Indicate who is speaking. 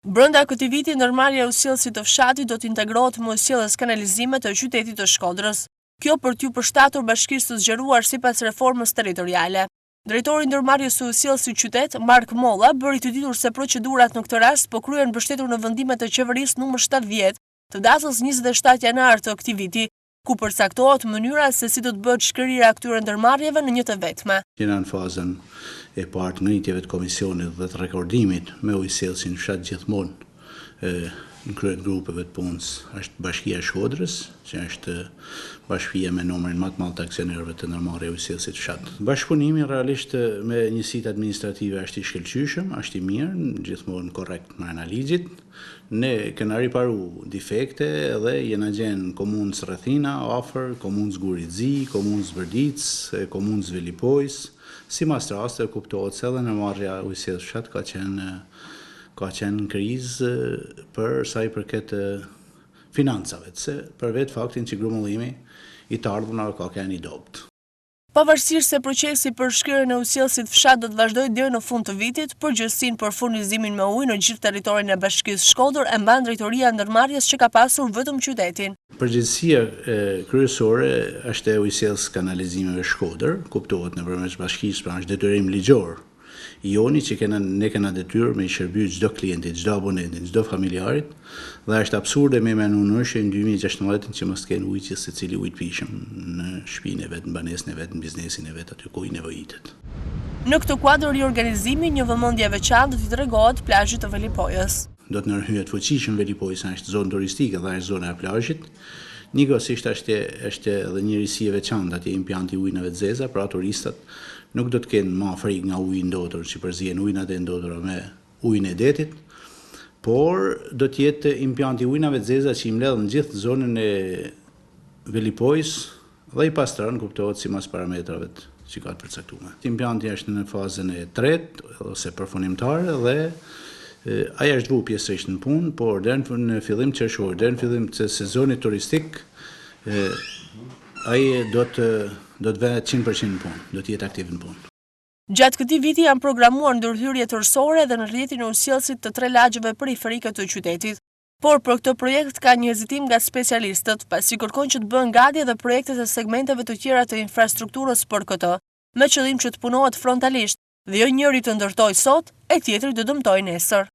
Speaker 1: Brenda këtij viti, ndërmarrja e ujësjellësit të fshatit do të integrohet me ujësjellës kanalizime të qytetit të Shkodrës. Kjo për t'ju përshtatur bashkisë të zgjeruar sipas reformës territoriale. Drejtori i ndërmarrjes së ujësjellësit qytet, Mark Molla, bëri të ditur se procedurat në këtë rast po kryhen mbështetur në vendimet të qeverisë numër 70 të datës 27 janar të këtij viti, ku përcaktohet mënyra se si do të bëhet shkrirja e këtyre ndërmarrjeve në një të vetme.
Speaker 2: Jena në fazën e parë të ngritjeve të komisionit dhe të rekordimit me ujësjellësin fshat gjithmonë në krye grupeve të punës është Bashkia e Shkodrës, që është bashkia me numrin më të madh të aksionerëve të ndërmarrjes së ujësjellësit fshat. Bashkëpunimi realisht me njësitë administrative është i shkëlqyeshëm, është i mirë, gjithmonë korrekt në analizit. Ne kena riparu defekte dhe jena gjenë komunës Rrethina, afër, komunës Guridzi, komunës Vërdic, komunës Velipojs. Si mas raste kuptohet se edhe ndërmarrja e ujësjellësit fshat ka qenë në krizë për sa i përket financave, se për vetë faktin që grumullimi i të ardhurave ka qenë i dobët.
Speaker 1: Pavarësisht se procesi për shkrirjen e ujësjellësit fshat do të vazhdojë deri në fund të vitit, përgjegjësinë për furnizimin me ujë në gjithë territorin e Bashkisë Shkodër e mban drejtoria e ndërmarrjes që ka pasur vetëm qytetin.
Speaker 2: Përgjegjësia kryesore është e ujësjellës kanalizimeve Shkodër, kuptohet nëpërmes bashkisë, pra është detyrim ligjor. Joni që ne kena detyrë me i shërbyer çdo klientit, çdo abonentit, çdo familjarit, dhe është absurde me menuar në 2016 që mos kenë ujë që secili ujë të pijshëm në shtëpinë e vet, në banesën e vet, në biznesin e vet aty ku i nevojitet.
Speaker 1: Në këtë kuadër riorganizimi, një vëmendje e veçantë do t'i tregohet plazhit të Velipojës.
Speaker 2: Do të ndërhyjet fuqishëm Velipojës, është zonë turistike dhe është zona e plazhit. Njëkohësisht është edhe një risi e veçantë atje impianti ujinave të zeza, pra turistat nuk do të kenë më frikë nga uji i ndotur që përzihen ujinat e ndotura me ujin e detit, por do të jetë impianti ujinave të zeza që i mbledh në gjithë zonën e Velipojës dhe i pastron, kuptohet sipas parametrave që ka të përcaktuar. Impianti është në fazën e tretë ose përfundimtare dhe ai është vu pjesërisht në punë, por deri në fillim qershor, deri në fillim të sezonit turistik, ai do të vëhet 100% në punë, do të jetë aktiv në punë.
Speaker 1: Gjatë këtij viti janë programuar ndërhyrje tërësore edhe në rrjetin e ujësjellësit të 3 lagjeve periferike të qytetit. Por për këtë projekt ka një hezitim nga specialistët, pasi kërkojnë që të bëhen gati edhe projektet e segmenteve të tjera të infrastrukturës për këtë, me qëllim që të punohet frontalisht dhe jo njëri të ndërtojë sot e tjetri të dëmtojë nesër.